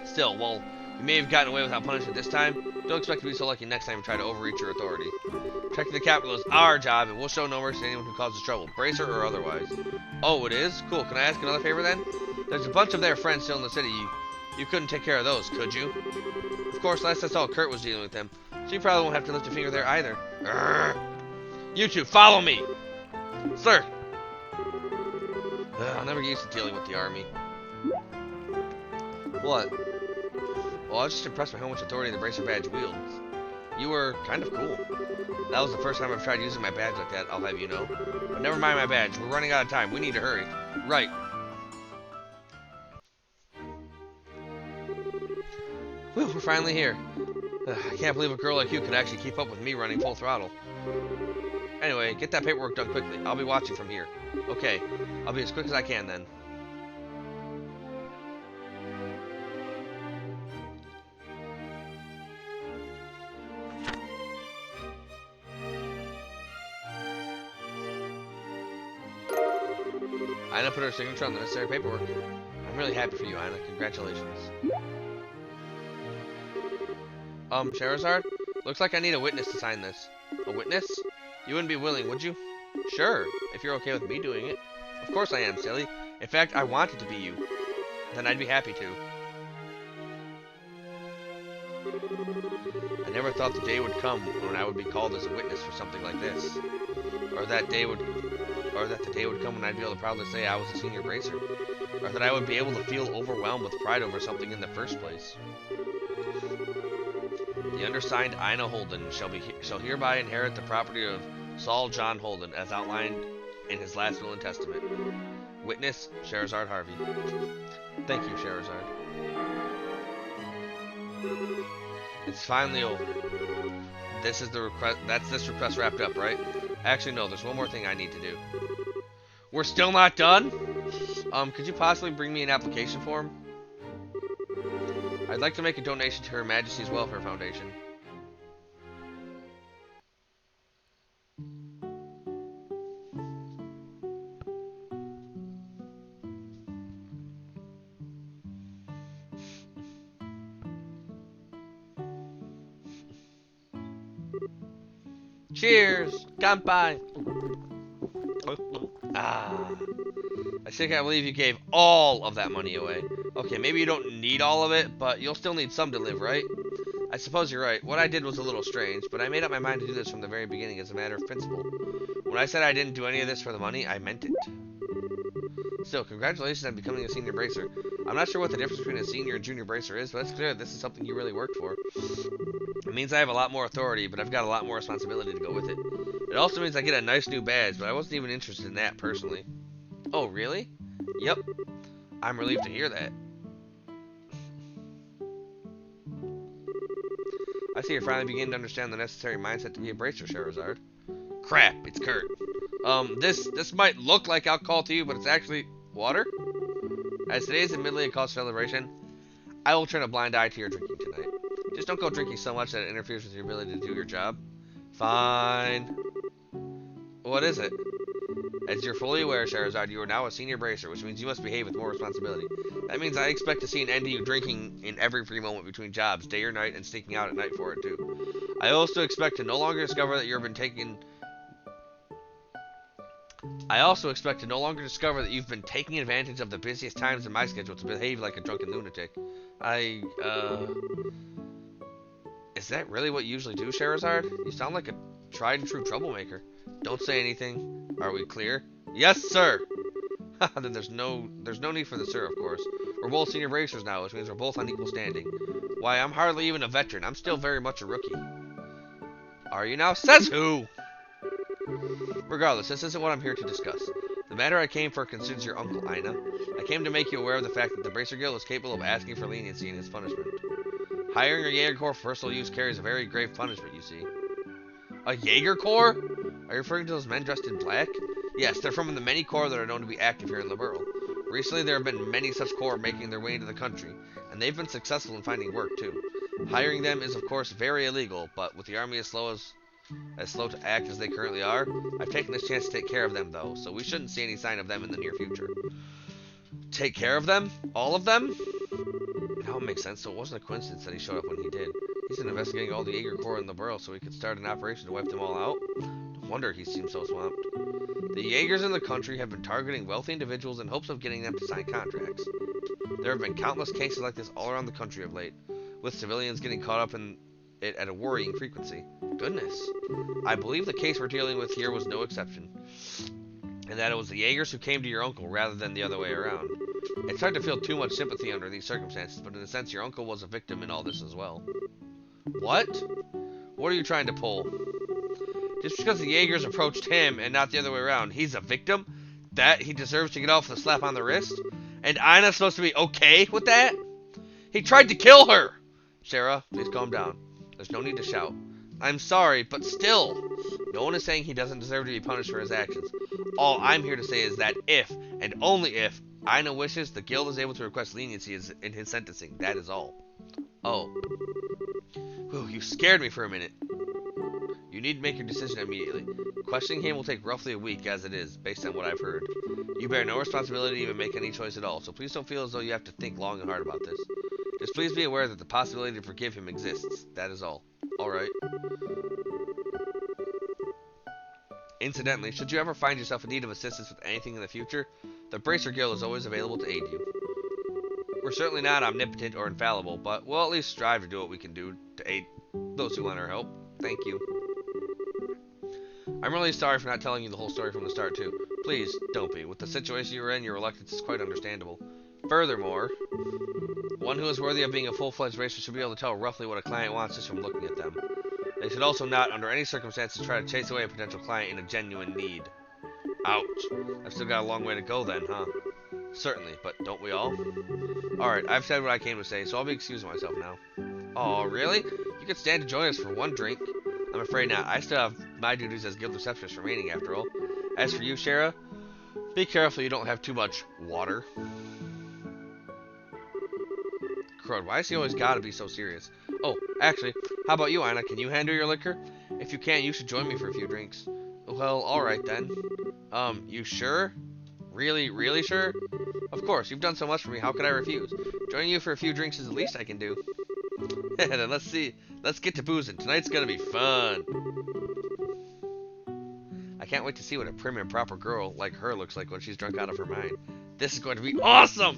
[SPEAKER 1] Still, well, you may have gotten away without punishment this time. Don't expect to be so lucky next time you try to overreach your authority. Protecting the capital is our job, and we'll show no mercy to anyone who causes trouble, bracer or otherwise. Oh, it is? Cool. Can I ask another favor then? There's a bunch of their friends still in the city. You couldn't take care of those, could you? Of course, last I saw, Kurt was dealing with them, so you probably won't have to lift a finger there either. Urgh. You two, follow me! Sir! I'll never get used to dealing with the army. What? Well, I was just impressed by how much authority the bracer badge wields. You were kind of cool. That was the first time I've tried using my badge like that, I'll have you know. But never mind my badge, we're running out of time, we need to hurry. Right. Whew, we're finally here. I can't believe a girl like you could actually keep up with me running full throttle. Anyway, get that paperwork done quickly. I'll be watching from here. Okay, I'll be as quick as I can then. Aina put her signature on the necessary paperwork. I'm really happy for you, Aina. Congratulations. Scheherazade? Looks like I need a witness to sign this. A witness? You wouldn't be willing, would you? Sure, if you're okay with me doing it. Of course I am, silly. In fact, I want it to be you. Then I'd be happy to. I never thought the day would come when I would be called as a witness for something like this. Or that the day would come when I'd be able to proudly say I was a senior bracer. Or that I would be able to feel overwhelmed with pride over something in the first place. The undersigned Aina Holden shall hereby inherit the property of Saul John Holden as outlined in his last will and testament. Witness, Scheherazade Harvey. Thank you, Scheherazade. It's finally over. This is the request. That's this request wrapped up, right? Actually, no. There's one more thing I need to do. We're still not done? Could you possibly bring me an application form? I'd like to make a donation to Her Majesty's Welfare Foundation. Cheers! Kanpai! I still can't believe you gave all of that money away. Okay, maybe you don't need all of it, but you'll still need some to live, right? I suppose you're right. What I did was a little strange, but I made up my mind to do this from the very beginning as a matter of principle. When I said I didn't do any of this for the money, I meant it. Still, congratulations on becoming a senior bracer. I'm not sure what the difference between a senior and junior bracer is, but it's clear this is something you really worked for. It means I have a lot more authority, but I've got a lot more responsibility to go with it. It also means I get a nice new badge, but I wasn't even interested in that personally. Oh, really? Yep. I'm relieved to hear that. I see you're finally beginning to understand the necessary mindset to be a bracer, Charizard. Crap, it's Kurt. This might look like alcohol to you, but it's actually water. As today is admittedly a cause for celebration, I will turn a blind eye to your drinking tonight. Just don't go drinking so much that it interferes with your ability to do your job. Fine. What is it? As you're fully aware, Charizard, you are now a senior bracer, which means you must behave with more responsibility. That means I expect to see an end to you drinking in every free moment between jobs, day or night, and sneaking out at night for it, too. I also expect to no longer discover that you've been taking advantage of the busiest times in my schedule to behave like a drunken lunatic. Is that really what you usually do, Charizard? You sound like a tried and true troublemaker. Don't say anything. Are we clear? Yes, sir! Then there's no need for the sir, of course. We're both senior bracers now, which means we're both on equal standing. Why, I'm hardly even a veteran. I'm still very much a rookie. Are you now? Says who? Regardless, this isn't what I'm here to discuss. The matter I came for concerns your uncle, Aina. I came to make you aware of the fact that the Bracer Guild is capable of asking for leniency in its punishment. Hiring a Jaeger Corps for personal use carries a very grave punishment, you see. A Jaeger Corps? Are you referring to those men dressed in black? Yes, they're from the many corps that are known to be active here in Liberl. Recently, there have been many such corps making their way into the country, and they've been successful in finding work, too. Hiring them is, of course, very illegal, but with the army as slow to act as they currently are, I've taken this chance to take care of them, though, so we shouldn't see any sign of them in the near future. Take care of them? All of them? Now it makes sense, so it wasn't a coincidence that he showed up when he did. He's been investigating all the Jaeger Corps in the borough so he could start an operation to wipe them all out. No wonder he seems so swamped. The Jaegers in the country have been targeting wealthy individuals in hopes of getting them to sign contracts. There have been countless cases like this all around the country of late, with civilians getting caught up in it at a worrying frequency. Goodness. I believe the case we're dealing with here was no exception, and that it was the Jaegers who came to your uncle rather than the other way around. It's hard to feel too much sympathy under these circumstances, but in a sense your uncle was a victim in all this as well. What? What are you trying to pull? Just because the Jaegers approached him and not the other way around, he's a victim? That he deserves to get off with a slap on the wrist? And Aina's supposed to be okay with that? He tried to kill her! Sarah, please calm down. There's no need to shout. I'm sorry, but still. No one is saying he doesn't deserve to be punished for his actions. All I'm here to say is that if, and only if, Aina wishes, the guild is able to request leniency in his sentencing. That is all. Oh. Whew, you scared me for a minute. You need to make your decision immediately. Questioning him will take roughly a week as it is, based on what I've heard. You bear no responsibility to even make any choice at all, so please don't feel as though you have to think long and hard about this. Just please be aware that the possibility to forgive him exists. That is all. Alright. Incidentally, should you ever find yourself in need of assistance with anything in the future, the Bracer Guild is always available to aid you. We're certainly not omnipotent or infallible, but we'll at least strive to do what we can do to aid those who want our help. Thank you. I'm really sorry for not telling you the whole story from the start, too. Please, don't be. With the situation you were in, your reluctance is quite understandable. Furthermore, one who is worthy of being a full-fledged racer should be able to tell roughly what a client wants just from looking at them. They should also not, under any circumstances, try to chase away a potential client in a genuine need. Ouch. I've still got a long way to go then, huh? Certainly, but don't we all? Alright, I've said what I came to say, so I'll be excusing myself now. Oh, really? You could stand to join us for one drink? I'm afraid not. I still have my duties as guild receptionist remaining, after all. As for you, Shara, be careful you don't have too much water. Crud, why has he always got to be so serious? Oh, actually, how about you, Aina? Can you handle your liquor? If you can, you should join me for a few drinks. Well, alright then. You sure? Really, really sure? Of course, you've done so much for me, how could I refuse? Joining you for a few drinks is the least I can do. Then let's get to boozing. Tonight's gonna be fun. I can't wait to see what a prim and proper girl like her looks like when she's drunk out of her mind. This is going to be awesome!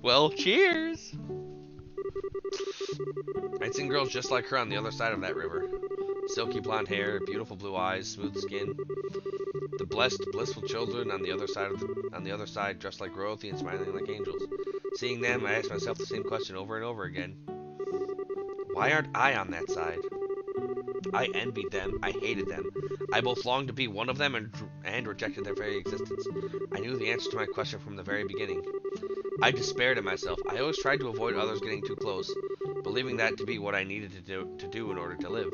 [SPEAKER 1] Well, cheers! I'd seen girls just like her on the other side of that river. Silky blonde hair, beautiful blue eyes, smooth skin. The blessed, blissful children on the other side dressed like royalty and smiling like angels. Seeing them, I asked myself the same question over and over again. Why aren't I on that side? I envied them. I hated them. I both longed to be one of them and rejected their very existence. I knew the answer to my question from the very beginning. I despaired at myself. I always tried to avoid others getting too close, believing that to be what I needed to do in order to live.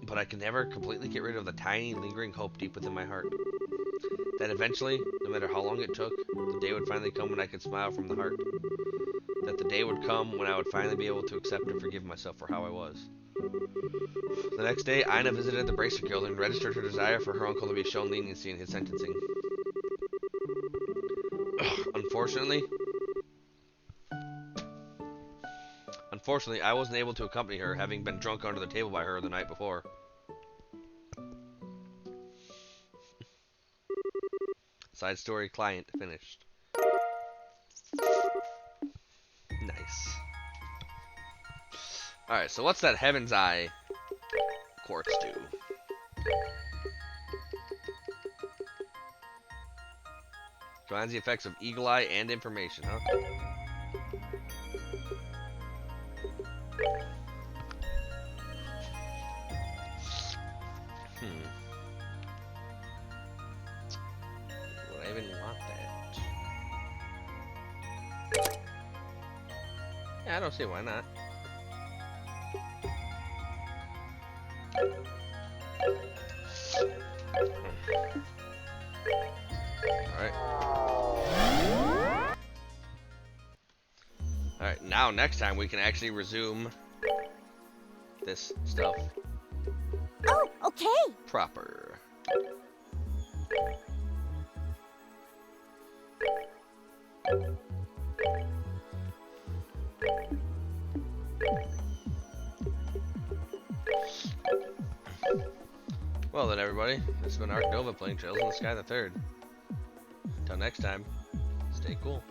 [SPEAKER 1] But I could never completely get rid of the tiny, lingering hope deep within my heart. That eventually, no matter how long it took, the day would finally come when I could smile from the heart. That the day would come when I would finally be able to accept and forgive myself for how I was. The next day, Ina visited the Bracer Guild and registered her desire for her uncle to be shown leniency in his sentencing. Unfortunately, I wasn't able to accompany her, having been drunk under the table by her the night before. Side story client finished. Nice. Alright, so what's that Heaven's Eye quartz do? Combines the effects of Eagle Eye and information, huh? Would I even want that? Yeah, I don't see why not. Alright, now next time we can actually resume this stuff
[SPEAKER 2] Oh, okay.
[SPEAKER 1] proper. Well then, everybody, this has been Ark Nova playing Trails in the Sky the Third. Until next time, stay cool.